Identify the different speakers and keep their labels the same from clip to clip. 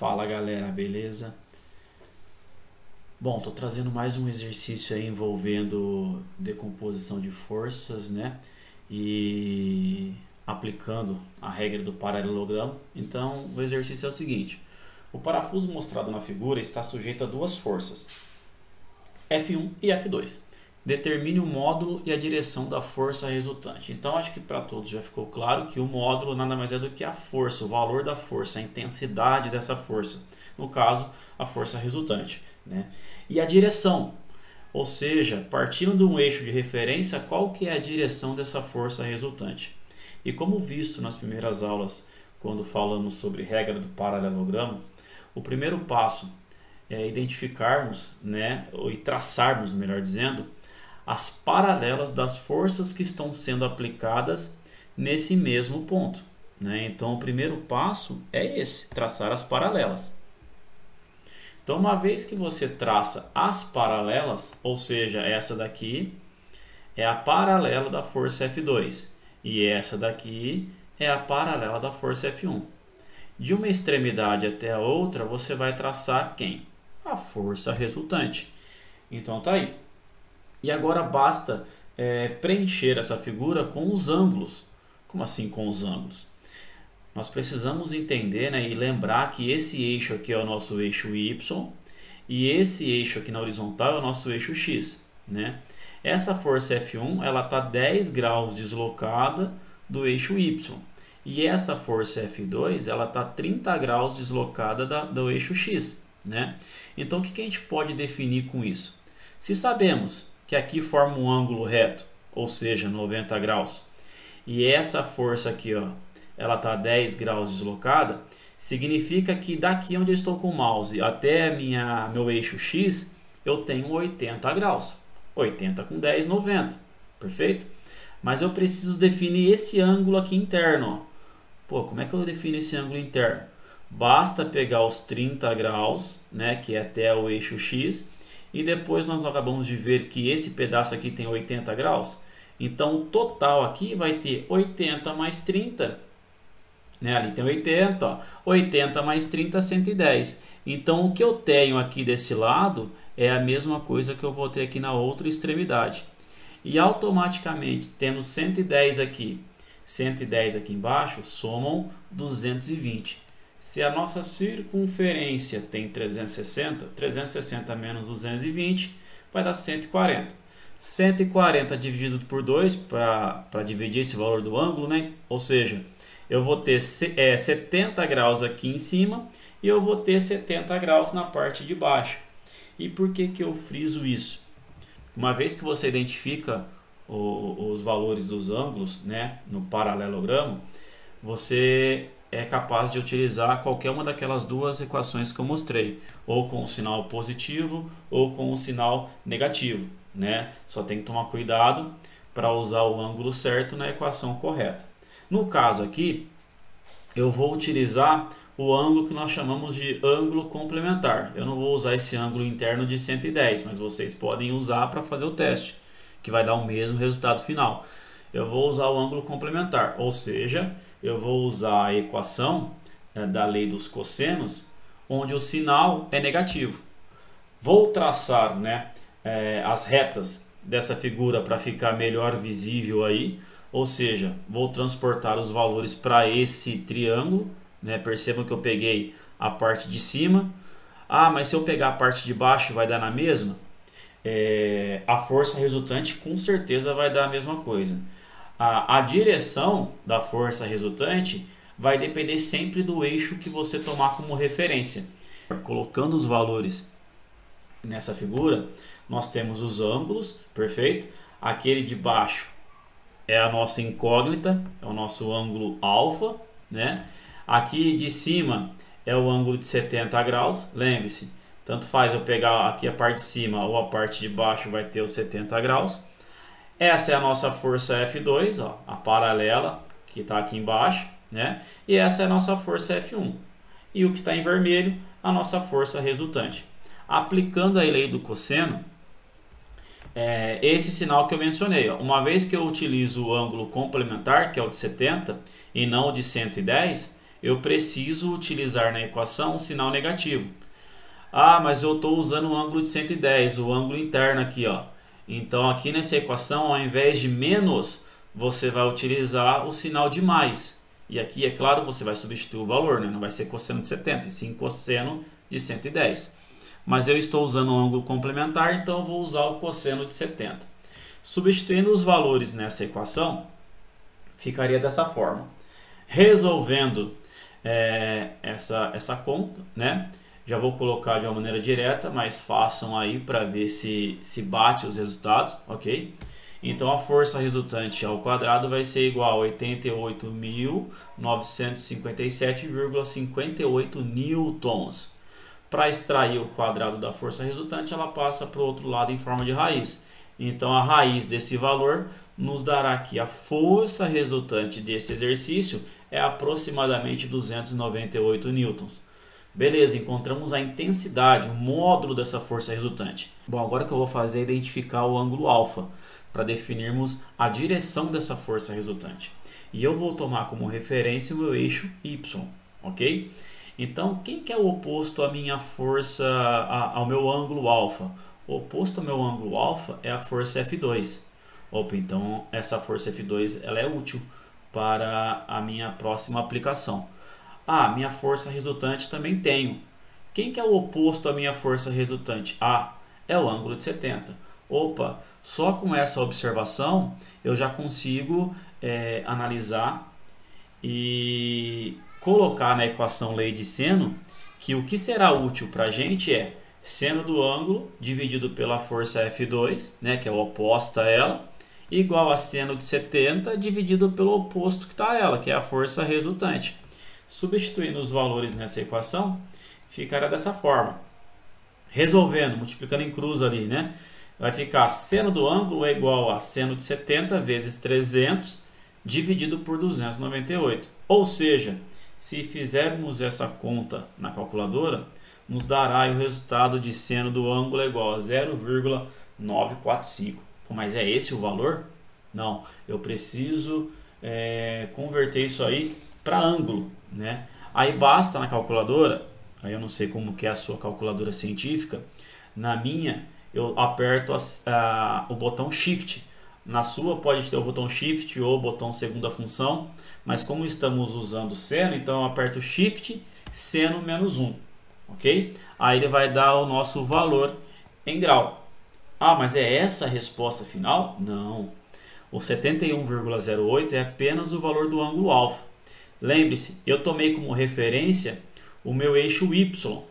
Speaker 1: Fala galera, beleza? Bom, tô trazendo mais um exercício aí envolvendo decomposição de forças, né? E aplicando a regra do paralelogramo. Então, o exercício é o seguinte: o parafuso mostrado na figura está sujeito a duas forças, F1 e F2. Determine o módulo e a direção da força resultante. Então, acho que para todos já ficou claro que o módulo nada mais é do que a força, o valor da força, a intensidade dessa força. No caso, a força resultante, né? E a direção, ou seja, partindo de um eixo de referência, qual que é a direção dessa força resultante. E como visto nas primeiras aulas, quando falamos sobre regra do paralelogramo, o primeiro passo é identificarmos, né, e traçarmos, melhor dizendo, as paralelas das forças que estão sendo aplicadas nesse mesmo ponto, né? Então, o primeiro passo é esse, traçar as paralelas. Então, uma vez que você traça as paralelas, ou seja, essa daqui é a paralela da força F2 e essa daqui é a paralela da força F1. De uma extremidade até a outra, você vai traçar quem? A força resultante. Então, tá aí. E agora basta preencher essa figura com os ângulos. Como assim com os ângulos? Nós precisamos entender, né, e lembrar que esse eixo aqui é o nosso eixo Y e esse eixo aqui na horizontal é o nosso eixo X, né? Essa força F1 ela está 10 graus deslocada do eixo Y e essa força F2 ela está 30 graus deslocada do eixo X, né? Então o que a gente pode definir com isso? Se sabemos que aqui forma um ângulo reto, ou seja, 90 graus, e essa força aqui, ó, ela está 10 graus deslocada, significa que daqui onde eu estou com o mouse até meu eixo X, eu tenho 80 graus. 80 com 10, 90. Perfeito? Mas eu preciso definir esse ângulo aqui interno. Ó. Pô, como é que eu defino esse ângulo interno? Basta pegar os 30 graus, né, que é até o eixo X, e depois nós acabamos de ver que esse pedaço aqui tem 80 graus. Então o total aqui vai ter 80 mais 30. Né? Ali tem 80, ó. 80 mais 30, 110. Então o que eu tenho aqui desse lado é a mesma coisa que eu vou ter aqui na outra extremidade. E automaticamente temos 110 aqui, 110 aqui embaixo, somam 220. Se a nossa circunferência tem 360, 360 menos 220 vai dar 140. 140 dividido por 2 para dividir esse valor do ângulo, né? Ou seja, eu vou ter 70 graus aqui em cima e eu vou ter 70 graus na parte de baixo. E por que eu friso isso? Uma vez que você identifica os valores dos ângulos, né, no paralelogramo, você é capaz de utilizar qualquer uma daquelas duas equações que eu mostrei, ou com o sinal positivo ou com o sinal negativo, né? Só tem que tomar cuidado para usar o ângulo certo na equação correta. No caso aqui, eu vou utilizar o ângulo que nós chamamos de ângulo complementar. Eu não vou usar esse ângulo interno de 110, mas vocês podem usar para fazer o teste, que vai dar o mesmo resultado final. Eu vou usar o ângulo complementar, ou seja, eu vou usar a equação da lei dos cossenos, onde o sinal é negativo. Vou traçar, né, as retas dessa figura para ficar melhor visível aí, ou seja, vou transportar os valores para esse triângulo, né? Percebam que eu peguei a parte de cima. Ah, mas se eu pegar a parte de baixo vai dar na mesma? A força resultante com certeza vai dar a mesma coisa. A direção da força resultante vai depender sempre do eixo que você tomar como referência. Colocando os valores nessa figura, nós temos os ângulos, perfeito? Aquele de baixo é a nossa incógnita, é o nosso ângulo alfa, né? Aqui de cima é o ângulo de 70 graus, lembre-se, tanto faz eu pegar aqui a parte de cima ou a parte de baixo vai ter os 70 graus. Essa é a nossa força F2, ó, a paralela que está aqui embaixo, né? E essa é a nossa força F1. E o que está em vermelho, a nossa força resultante. Aplicando a lei do cosseno, esse sinal que eu mencionei, ó, uma vez que eu utilizo o ângulo complementar, que é o de 70, e não o de 110, eu preciso utilizar na equação um sinal negativo. Ah, mas eu estou usando o ângulo de 110, o ângulo interno aqui, ó. Então aqui nessa equação, ao invés de menos, você vai utilizar o sinal de mais. E aqui, é claro, você vai substituir o valor, né? Não vai ser cosseno de 70, e sim cosseno de 110. Mas eu estou usando um ângulo complementar, então eu vou usar o cosseno de 70. Substituindo os valores nessa equação, ficaria dessa forma. Resolvendo essa conta, né? Já vou colocar de uma maneira direta, mas façam aí para ver se bate os resultados, ok? Então a força resultante ao quadrado vai ser igual a 88.957,58 newtons. Para extrair o quadrado da força resultante, ela passa para o outro lado em forma de raiz. Então a raiz desse valor nos dará que a força resultante desse exercício é aproximadamente 298 newtons. Beleza, encontramos a intensidade, o módulo dessa força resultante. Bom, agora o que eu vou fazer é identificar o ângulo alfa, para definirmos a direção dessa força resultante. E eu vou tomar como referência o meu eixo Y, ok? Então, quem que é o oposto à minha força, ao meu ângulo alfa? O oposto ao meu ângulo alfa é a força F2. Opa, então essa força F2 ela é útil para a minha próxima aplicação. Ah, minha força resultante também tenho. Quem que é o oposto à minha força resultante? Ah, é o ângulo de 70. Opa, só com essa observação eu já consigo analisar e colocar na equação lei de seno que o que será útil para a gente é seno do ângulo dividido pela força F2, né, que é oposta a ela, igual a seno de 70 dividido pelo oposto que está a ela, que é a força resultante. Substituindo os valores nessa equação, ficará dessa forma. Resolvendo, multiplicando em cruz ali, né? Vai ficar seno do ângulo é igual a seno de 70 vezes 300 dividido por 298. Ou seja, se fizermos essa conta na calculadora, nos dará o resultado de seno do ângulo é igual a 0,945. Mas é esse o valor? Não, eu preciso converter isso aí para ângulo, né? Aí basta na calculadora, aí eu não sei como que é a sua calculadora científica, na minha eu aperto o botão Shift. Na sua pode ter o botão Shift ou o botão segunda função, mas como estamos usando seno, então eu aperto Shift, seno menos 1, ok? Aí ele vai dar o nosso valor em grau. Ah, mas é essa a resposta final? Não. O 71,08 é apenas o valor do ângulo alfa. Lembre-se, eu tomei como referência o meu eixo Y.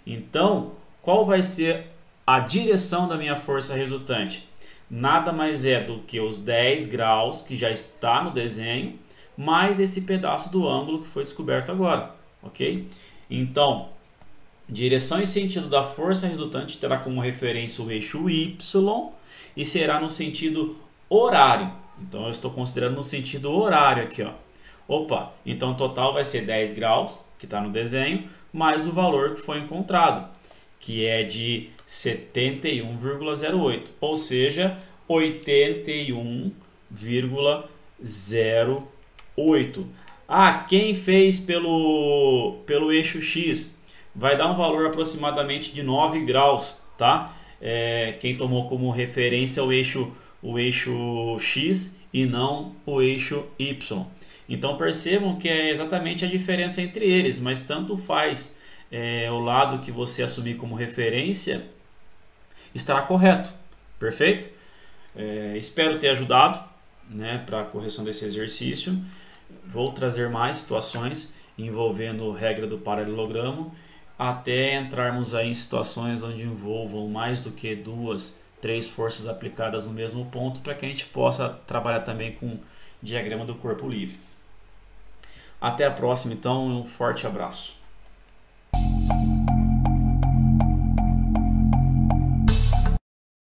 Speaker 1: Então, qual vai ser a direção da minha força resultante? Nada mais é do que os 10 graus que já está no desenho, mais esse pedaço do ângulo que foi descoberto agora, ok? Então, direção e sentido da força resultante terá como referência o eixo Y e será no sentido horário. Então, eu estou considerando no sentido horário aqui, ó. Opa, então o total vai ser 10 graus, que está no desenho, mais o valor que foi encontrado, que é de 71,08, ou seja, 81,08. Ah, quem fez pelo eixo X vai dar um valor aproximadamente de 9 graus, tá? Quem tomou como referência o eixo X e não o eixo Y. Então percebam que é exatamente a diferença entre eles, mas tanto faz o lado que você assumir como referência estará correto, perfeito? Espero ter ajudado, né, para a correção desse exercício. Vou trazer mais situações envolvendo regra do paralelogramo até entrarmos aí em situações onde envolvam mais do que 2, 3 forças aplicadas no mesmo ponto, para que a gente possa trabalhar também com diagrama do corpo livre. Até a próxima, então, um forte abraço.